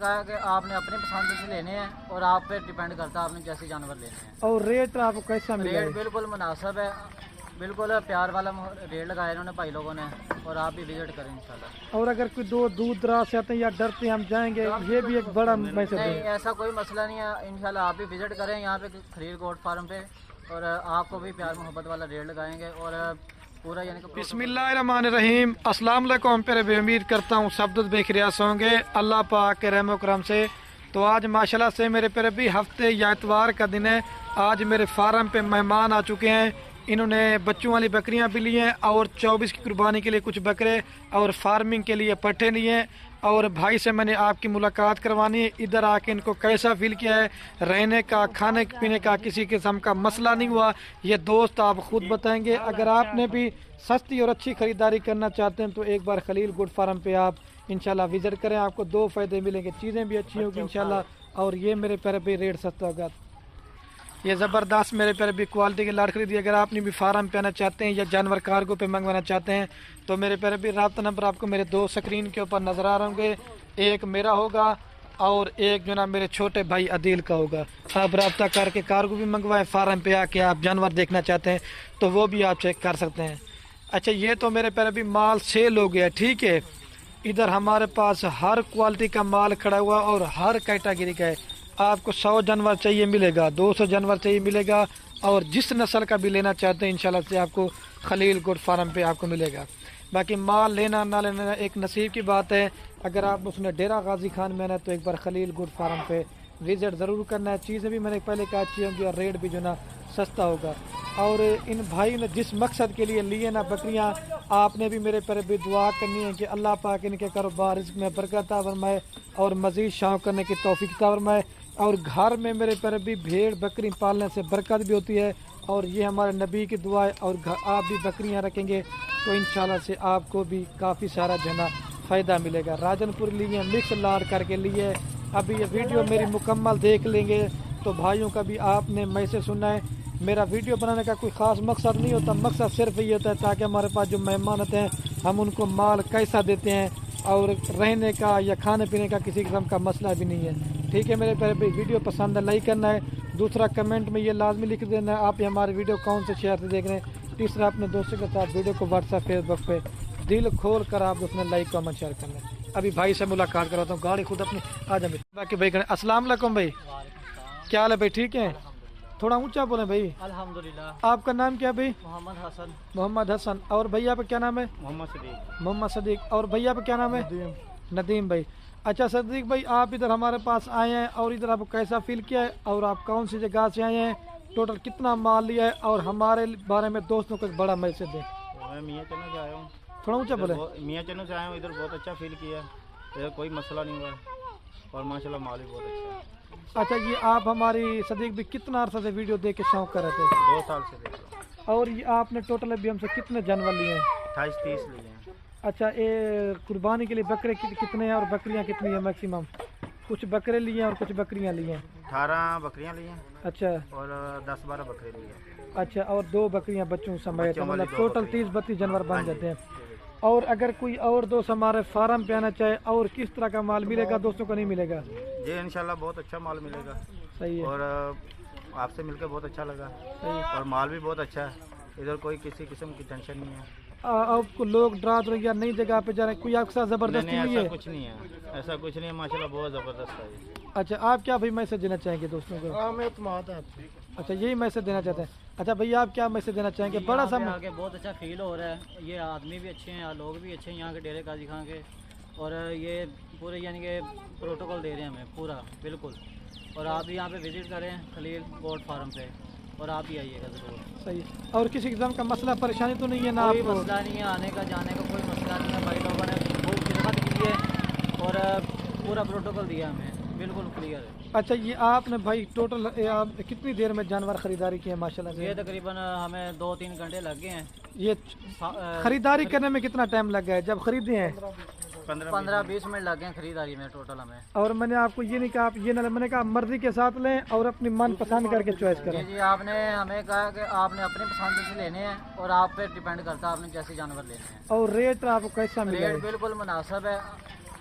کہا کہ آپ نے اپنی پسند سے لینے ہیں اور آپ پہ ڈیپینڈ کرتا ہے آپ نے جیسے جانور لینے ہیں. اور ریٹ آپ کو کیسا ملے ریٹ بالکل مناسب ہے, بالکل پیار والا ریٹ لگایا انہوں نے بھائی لوگوں نے, اور آپ بھی وزٹ کریں انشاءاللہ. اور اگر کوئی دور دراز سے آتے ہیں یا ڈرتے ہیں ہم جائیں گے, یہ بھی ایک بڑا میسج نہیں, ہے. ایسا کوئی مسئلہ نہیں ہے انشاءاللہ. آپ بھی وزٹ کریں یہاں پہ خلیل گوٹ فارم پہ, اور آپ کو بھی پیار محبت والا ریٹ لگائیں گے. اور پورا یعنی کہ بسم اللہ الرحمن الرحیم. السلام علیکم پیارے بھائی, امید کرتا ہوں سب بے خیریت ہوں گے اللہ پاک کے رحم و کرم سے. تو آج ماشاءاللہ سے میرے پیارے بھی ہفتے یا اتوار کا دن ہے. آج میرے فارم پہ مہمان آ چکے ہیں. انہوں نے بچوں والی بکریاں بھی لی ہیں اور 24 کی قربانی کے لیے کچھ بکرے اور فارمنگ کے لیے پٹھے لیے ہیں. اور بھائی سے میں نے آپ کی ملاقات کروانی ہے. ادھر آ کے ان کو کیسا فیل کیا ہے, رہنے کا کھانے پینے کا کسی قسم کا مسئلہ نہیں ہوا, یہ دوست آپ خود بتائیں گے. اگر آپ نے بھی سستی اور اچھی خریداری کرنا چاہتے ہیں تو ایک بار خلیل گوٹ فارم پہ آپ انشاءاللہ وزٹ کریں. آپ کو 2 فائدے ملیں گے, چیزیں بھی اچھی ہوگی انشاءاللہ, اور یہ میرے پیارے پہ ریٹ سستا ہوگا. یہ زبردست میرے پیارے بھی کوالٹی کے لاٹ خریدی. اگر آپ نے بھی فارم پہ آنا چاہتے ہیں یا جانور کارگو پہ منگوانا چاہتے ہیں تو میرے پیارے بھی رابطہ نمبر آپ کو میرے 2 سکرین کے اوپر نظر آ رہے ہوں گے. ایک میرا ہوگا اور ایک جو نا میرے چھوٹے بھائی عدیل کا ہوگا. آپ رابطہ کر کے کارگو بھی منگوائیں, فارم پہ آ کے آپ جانور دیکھنا چاہتے ہیں تو وہ بھی آپ چیک کر سکتے ہیں. اچھا, یہ تو میرے پیارے بھی مال سیل ہو گیا, ٹھیک ہے. ادھر ہمارے پاس ہر کوالٹی کا مال کھڑا ہوا اور ہر کیٹاگری کا ہے. آپ کو 100 جانور چاہیے ملے گا, 200 جانور چاہیے ملے گا, اور جس نسل کا بھی لینا چاہتے ہیں انشاءاللہ سے آپ کو خلیل گوٹ فارم پہ آپ کو ملے گا. باقی مال لینا نہ لینا ایک نصیب کی بات ہے. اگر آپ اس نے ڈیرہ غازی خان میں نا تو ایک بار خلیل گوٹ فارم پہ وزٹ ضرور کرنا ہے. چیزیں بھی میں نے پہلے کہا اچھی ہوں گی اور ریٹ بھی جو نا سستا ہوگا. اور ان بھائی نے جس مقصد کے لیے لیے نا بکریاں, آپ نے بھی میرے پر بھی دعا کرنی ہے کہ اللہ پاک ان کے کاروبار رزق میں برکت عطا فرمائے اور مزید شوق کرنے کی توفیق عطا فرمائے. اور گھر میں میرے پر بھی بھیڑ بکری پالنے سے برکت بھی ہوتی ہے, اور یہ ہمارے نبی کی دعا ہے. اور آپ بھی بکریاں رکھیں گے تو انشاءاللہ سے آپ کو بھی کافی سارا جو ہے نا فائدہ ملے گا. راجن پور لیے مکس لاڈ کر کے لیے. ابھی یہ ویڈیو میری مکمل دیکھ لیں گے تو بھائیوں کا بھی آپ نے میں سے سننا ہے. میرا ویڈیو بنانے کا کوئی خاص مقصد نہیں ہوتا, مقصد صرف یہ ہوتا ہے تاکہ ہمارے پاس جو مہمان آتے ہیں ہم ان کو مال کیسا دیتے ہیں, اور رہنے کا یا کھانے پینے کا کسی قسم کا مسئلہ بھی نہیں ہے. ٹھیک ہے میرے پیارے ویڈیو پسند ہے لائک کرنا ہے. دوسرا کمنٹ میں یہ لازمی لکھ دینا ہے آپ ہمارے ویڈیو کون سے شہر سے دیکھ رہے ہیں. تیسرا اپنے دوستوں کے ساتھ ویڈیو کو واٹس ایپ فیس بک پہ دل کھول کر آپ اس میں لائک کامنٹ شیئر کرنا ہے. ابھی بھائی سے ملاقات کراتا ہوں, گاڑی خود اپنی آ جائیں. باقی بھائی السلام علیکم بھائی, کیا حال ہے بھائی, ٹھیک ہے. تھوڑا اونچا بولیں بھائی. الحمدللہ. آپ کا نام کیا بھائی؟ محمد حسن. محمد حسن. اور بھیا پہ کیا نام ہے؟ محمد صدیق. محمد صدیق. اور بھیا پہ کیا نام ہے؟ ندیم بھائی. اچھا صدیق بھائی, آپ ادھر ہمارے پاس آئے ہیں اور ادھر آپ کو کیسا فیل کیا ہے, اور آپ کون سی جگہ سے آئے ہیں, ٹوٹل کتنا مال لیا ہے, اور ہمارے بارے میں دوستوں کو ایک بڑا میسج دیں. میں میاں چنو سے آیا ہوں. تھوڑا اونچا بولیں. میاں چنو سے آیا ہوں, ادھر بہت اچھا فیل کیا ہے, ادھر کوئی مسئلہ نہیں ہوا اور ماشاءاللہ مال بھی بہت اچھا ہے. اچھا, یہ آپ ہماری صدیق بھی کتنا عرصہ سے ویڈیو دیکھ کے شوق کر رہے تھے؟ 2 سال سے دیکھ رہا ہوں. اور یہ آپ نے ٹوٹل ابھی ہم سے کتنے جانور لیے ہیں؟ 28-30 لیے ہیں. اچھا, یہ قربانی کے لیے بکرے کتنے ہیں اور بکریاں کتنی ہیں میکسیمم؟ کچھ بکرے لیے ہیں اور کچھ بکریاں لی ہیں. 18 بکریاں لی ہیں. اچھا. اور 10-12 بکرے لیے ہیں. اچھا, اور 2 بکریاں بچوں سمیت, مطلب ٹوٹل 30-32 جانور بن جاتے ہیں. اور اگر کوئی اور دوست ہمارے فارم پہ آنا چاہے اور کس طرح کا مال ملے گا دوستوں کو نہیں ملے گا؟ جی انشاءاللہ بہت اچھا مال ملے گا. صحیح ہے. اور آپ سے مل کے بہت اچھا لگا. صحیح. اور مال بھی بہت اچھا ہے, ادھر کوئی کسی قسم کی ٹینشن نہیں ہے. آپ کو لوگ ڈرا دو یا نئی جگہ پہ جا رہے ہیں, کوئی آپ کے ساتھ زبردستی نہیں ہے؟ ایسا کچھ نہیں ہے, ایسا کچھ نہیں ہے, ماشاءاللہ بہت زبردست ہے. اچھا, آپ کیا بھائی میسج دینا چاہیں گے دوستوں کو؟ میں اعتماد ہے آپ. اچھا, یہی میسج دینا چاہتے ہیں. اچھا بھائی, آپ کیا میسج دینا چاہیں گے؟ بڑا سا آگے بہت اچھا فیل ہو رہا ہے. یہ آدمی بھی اچھے ہیں, لوگ بھی اچھے ہیں یہاں کے ڈیرے غازی خان کے, اور یہ پورے یعنی کہ پروٹوکول دے رہے ہیں ہمیں پورا بالکل. اور آپ بھی یہاں پہ وزٹ کریں خلیل گوٹ فارم پہ, اور آپ بھی آئیے گا ضرور. صحیح. اور کسی قسم کا مسئلہ پریشانی تو نہیں ہے نا؟ کوئی مسئلہ نہیں ہے, آنے کا جانے کا کوئی مسئلہ نہیں ہے. بھائی لوگوں نے خوب خدمت کی ہے اور پورا پروٹوکول دیا ہمیں, بالکل کلیئر ہے. اچھا, یہ آپ نے بھائی ٹوٹل کتنی دیر میں جانور خریداری کی ہے ماشاءاللہ سے؟ یہ تقریباً ہمیں 2-3 گھنٹے لگ گئے ہیں. یہ خریداری کرنے میں کتنا ٹائم لگ گیا ہے جب خریدے ہیں؟ 15-20 منٹ لگ گئے ہیں خریداری میں ٹوٹل ہمیں. اور میں نے آپ کو یہ نہیں کہا, آپ یہ نہ, میں نے کہا مرضی کے ساتھ لیں اور اپنی من پسند کر کے چوائس کریں. جی آپ نے ہمیں کہا کہ آپ نے اپنی پسند سے لینے ہیں اور آپ پہ ڈیپینڈ کرتا ہے آپ نے جیسے جانور لینے ہیں. اور ریٹ آپ کو کیسا ملے؟ ریٹ بالکل مناسب ہے,